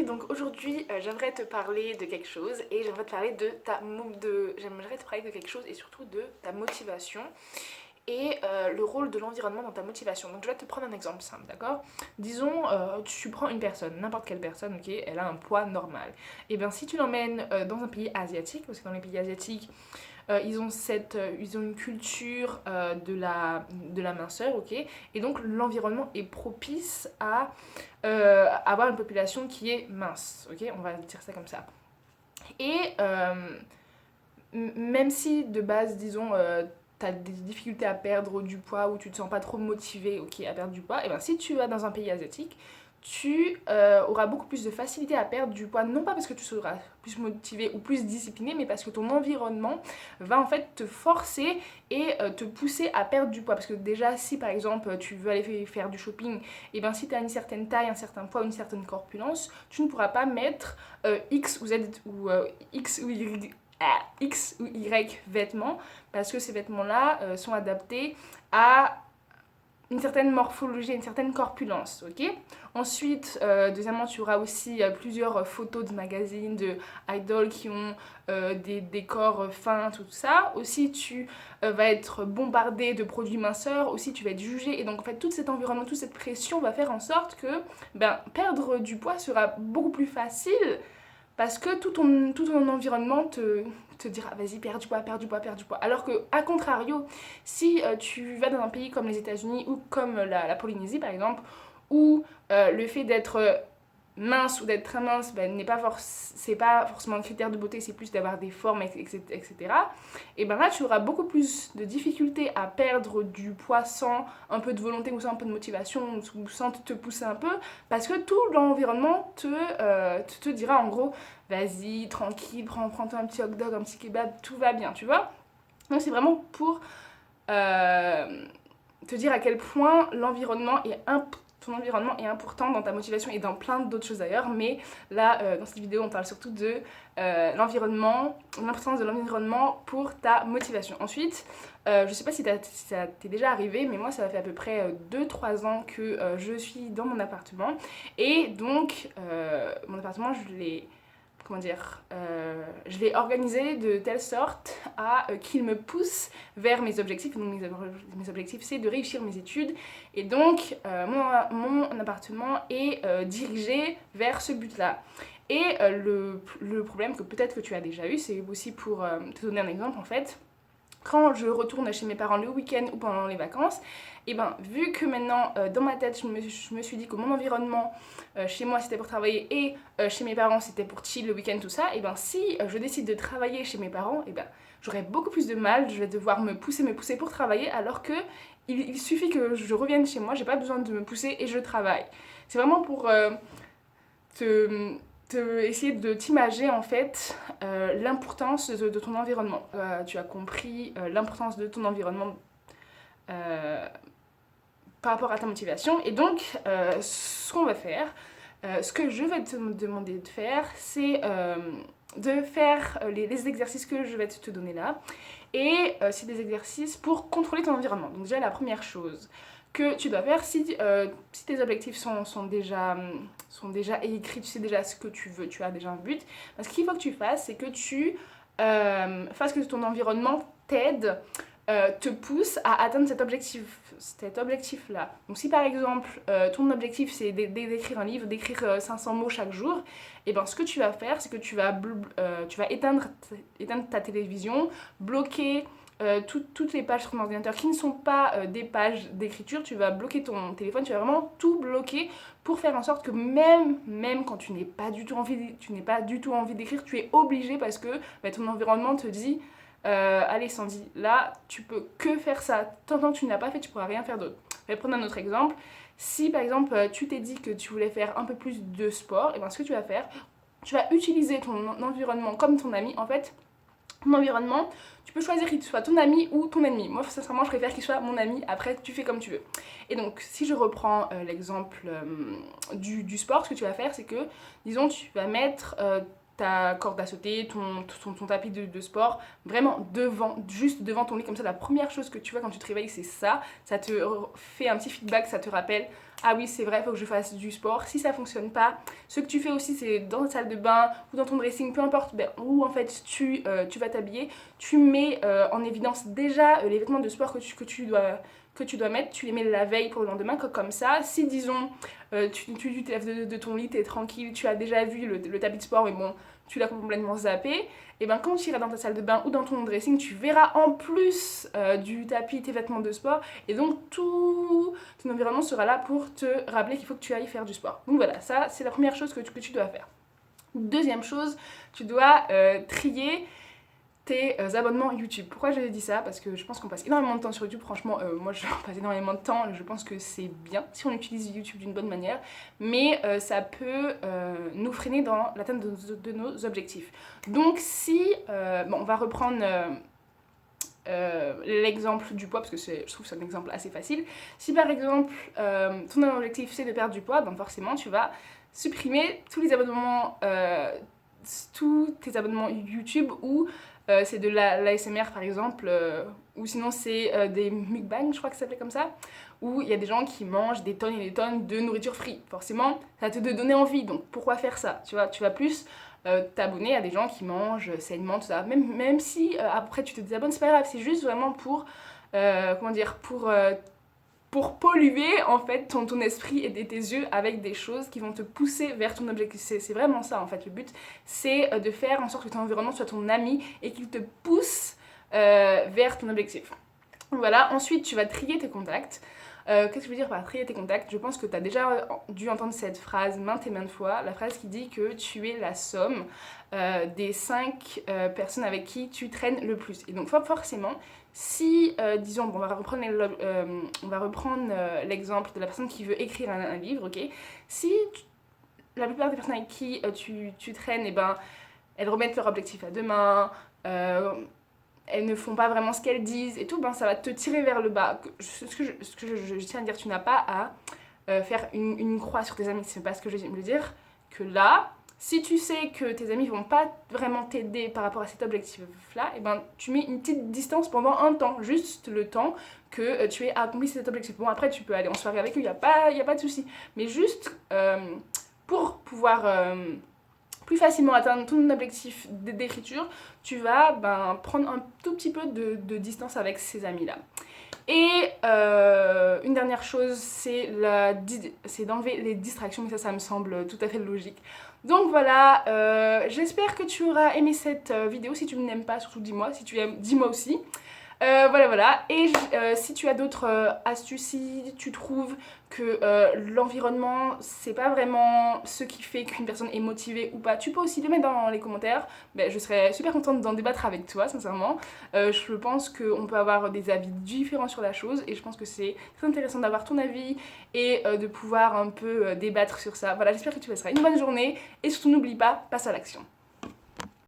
donc aujourd'hui j'aimerais te parler de quelque chose et j'aimerais te parler de quelque chose et surtout de ta motivation et le rôle de l'environnement dans ta motivation. Donc je vais te prendre un exemple simple, d'accord? Disons, tu prends une personne, n'importe quelle personne, ok, elle a un poids normal. Et bien si tu l'emmènes dans un pays asiatique, parce que dans les pays asiatiques, ils ont une culture de la minceur, ok? Et donc l'environnement est propice à avoir une population qui est mince, ok? On va dire ça comme ça. Et même si de base, disons, tu as des difficultés à perdre du poids ou tu te sens pas trop motivé, ok, à perdre du poids, et bien si tu vas dans un pays asiatique, tu auras beaucoup plus de facilité à perdre du poids, non pas parce que tu seras plus motivé ou plus discipliné, mais parce que ton environnement va en fait te forcer et te pousser à perdre du poids. Parce que déjà, si par exemple tu veux aller faire du shopping, et bien si tu as une certaine taille, un certain poids, une certaine corpulence, tu ne pourras pas mettre X ou Z ou X ou Y. X ou Y vêtements parce que ces vêtements-là sont adaptés à une certaine morphologie, une certaine corpulence, ok? Ensuite, deuxièmement, tu auras aussi plusieurs photos de magazines, de idoles qui ont des corps fins, tout ça. Aussi, tu vas être bombardé de produits minceurs, aussi tu vas être jugé. Et donc, en fait, tout cet environnement, toute cette pression va faire en sorte que perdre du poids sera beaucoup plus facile parce que tout ton environnement te dira vas-y, perds du poids, perds du poids, perds du poids. Alors que, à contrario, si tu vas dans un pays comme les États-Unis ou comme la Polynésie par exemple, où le fait d'être mince ou d'être très mince c'est pas forcément un critère de beauté, c'est plus d'avoir des formes, etc. Et ben là, tu auras beaucoup plus de difficultés à perdre du poids sans un peu de volonté ou sans un peu de motivation ou sans te pousser un peu, parce que tout l'environnement te dira en gros vas-y, tranquille, prends-toi un petit hot dog, un petit kebab, tout va bien, tu vois. Donc c'est vraiment pour te dire à quel point ton environnement est important dans ta motivation et dans plein d'autres choses d'ailleurs, mais là, dans cette vidéo, on parle surtout de l'importance de l'environnement pour ta motivation. Ensuite, je sais pas si ça t'est déjà arrivé, mais moi, ça fait à peu près 2-3 ans que je suis dans mon appartement, et donc, mon appartement, je l'ai organisé de telle sorte à qu'il me pousse vers mes objectifs. Donc mes objectifs, c'est de réussir mes études. Et donc, mon appartement est dirigé vers ce but-là. Et le problème que peut-être que tu as déjà eu, c'est aussi pour te donner un exemple en fait. Quand je retourne chez mes parents le week-end ou pendant les vacances, et vu que maintenant dans ma tête je me suis dit que mon environnement chez moi c'était pour travailler et chez mes parents c'était pour chill le week-end, tout ça, et si je décide de travailler chez mes parents, j'aurai beaucoup plus de mal, je vais devoir me pousser pour travailler, alors que il suffit que je revienne chez moi, j'ai pas besoin de me pousser et je travaille. C'est vraiment pour essayer de t'imager en fait l'importance de ton environnement. Tu as compris l'importance de ton environnement par rapport à ta motivation. Et donc, ce qu'on va faire, ce que je vais te demander de faire, c'est de faire les exercices que je vais te donner là. Et c'est des exercices pour contrôler ton environnement. Donc déjà, la première chose que tu dois faire, si tes objectifs sont déjà écrits, tu sais déjà ce que tu veux, tu as déjà un but, ce qu'il faut que tu fasses, c'est que tu fasses que ton environnement t'aide, te pousse à atteindre cet objectif-là. Donc si par exemple, ton objectif c'est d'écrire un livre, d'écrire 500 mots chaque jour, et ce que tu vas faire, c'est que tu vas éteindre ta télévision, bloquer toutes les pages sur ton ordinateur qui ne sont pas des pages d'écriture, tu vas bloquer ton téléphone, tu vas vraiment tout bloquer pour faire en sorte que même quand tu n'es pas du tout envie d'écrire, tu es obligé parce que ton environnement te dit allez Sandy, là tu peux que faire ça, tant que tu ne l'as pas fait, tu pourras rien faire d'autre. Je vais prendre un autre exemple. Si par exemple tu t'es dit que tu voulais faire un peu plus de sport, et ce que tu vas faire, tu vas utiliser ton environnement comme ton ami. En fait, ton environnement, tu peux choisir qu'il soit ton ami ou ton ennemi. Moi, sincèrement, je préfère qu'il soit mon ami. Après, tu fais comme tu veux. Et donc, si je reprends l'exemple du sport, ce que tu vas faire, c'est que, disons, tu vas mettre ta corde à sauter, ton tapis de sport, vraiment juste devant ton lit, comme ça, la première chose que tu vois quand tu te réveilles, c'est ça. Ça te fait un petit feedback, ça te rappelle, ah oui, c'est vrai, il faut que je fasse du sport. Si ça fonctionne pas, ce que tu fais aussi, c'est dans ta salle de bain ou dans ton dressing, peu importe où en fait tu vas t'habiller, tu mets en évidence déjà les vêtements de sport que tu dois mettre, tu les mets la veille pour le lendemain, comme ça. Si disons, tu te lèves de ton lit, t'es tranquille, tu as déjà vu le tapis de sport, mais bon, tu l'as complètement zappé, et ben quand tu iras dans ta salle de bain ou dans ton dressing, tu verras en plus du tapis tes vêtements de sport, et donc tout ton environnement sera là pour te rappeler qu'il faut que tu ailles faire du sport. Donc voilà, ça c'est la première chose que tu dois faire. Deuxième chose, tu dois trier tes abonnements YouTube. Pourquoi je dis ça? Parce que je pense qu'on passe énormément de temps sur YouTube. Franchement, moi je passe énormément de temps. Je pense que c'est bien si on utilise YouTube d'une bonne manière, mais ça peut nous freiner dans l'atteinte de nos objectifs. Donc si, on va reprendre l'exemple du poids, parce que je trouve que c'est un exemple assez facile. Si par exemple ton objectif c'est de perdre du poids, ben forcément tu vas supprimer tous tes abonnements YouTube ou c'est de l'ASMR par exemple, ou sinon c'est des mukbangs, je crois que ça s'appelait comme ça, où il y a des gens qui mangent des tonnes et des tonnes de nourriture free. Forcément, ça va te donner envie, donc pourquoi faire ça? Tu vas plus t'abonner à des gens qui mangent sainement, tout ça. Même si après tu te désabonnes, c'est pas grave, c'est juste vraiment pour, pour polluer en fait ton esprit et tes yeux avec des choses qui vont te pousser vers ton objectif. C'est vraiment ça en fait, le but c'est de faire en sorte que ton environnement soit ton ami et qu'il te pousse vers ton objectif. Voilà, ensuite tu vas trier tes contacts. Qu'est-ce que je veux dire par trier tes contacts? Je pense que tu as déjà dû entendre cette phrase maintes et maintes fois, la phrase qui dit que tu es la somme des 5 personnes avec qui tu traînes le plus. Et donc forcément, si, disons, on va reprendre l'exemple de la personne qui veut écrire un livre, ok? Si la plupart des personnes avec qui tu traînes, eh ben, elles remettent leur objectif à demain, elles ne font pas vraiment ce qu'elles disent et tout, ben ça va te tirer vers le bas. Ce que je tiens à dire, tu n'as pas à faire une croix sur tes amis, c'est pas ce que je veux dire. Que là, si tu sais que tes amis vont pas vraiment t'aider par rapport à cet objectif-là, et ben tu mets une petite distance pendant un temps, juste le temps que tu aies accompli cet objectif. Bon, après tu peux aller en soirée avec eux, il n'y a pas de souci. Mais juste pour pouvoir plus facilement atteindre ton objectif d'écriture, tu vas prendre un tout petit peu de distance avec ces amis-là. Et une dernière chose, c'est d'enlever les distractions, mais ça me semble tout à fait logique. Donc voilà, j'espère que tu auras aimé cette vidéo. Si tu ne l'aimes pas, surtout dis-moi. Si tu aimes, dis-moi aussi. Voilà. Et si tu as d'autres astuces, si tu trouves que l'environnement, c'est pas vraiment ce qui fait qu'une personne est motivée ou pas, tu peux aussi le mettre dans les commentaires. Je serais super contente d'en débattre avec toi, sincèrement. Je pense qu'on peut avoir des avis différents sur la chose et je pense que c'est très intéressant d'avoir ton avis et de pouvoir un peu débattre sur ça. Voilà, j'espère que tu passeras une bonne journée et surtout n'oublie pas, passe à l'action.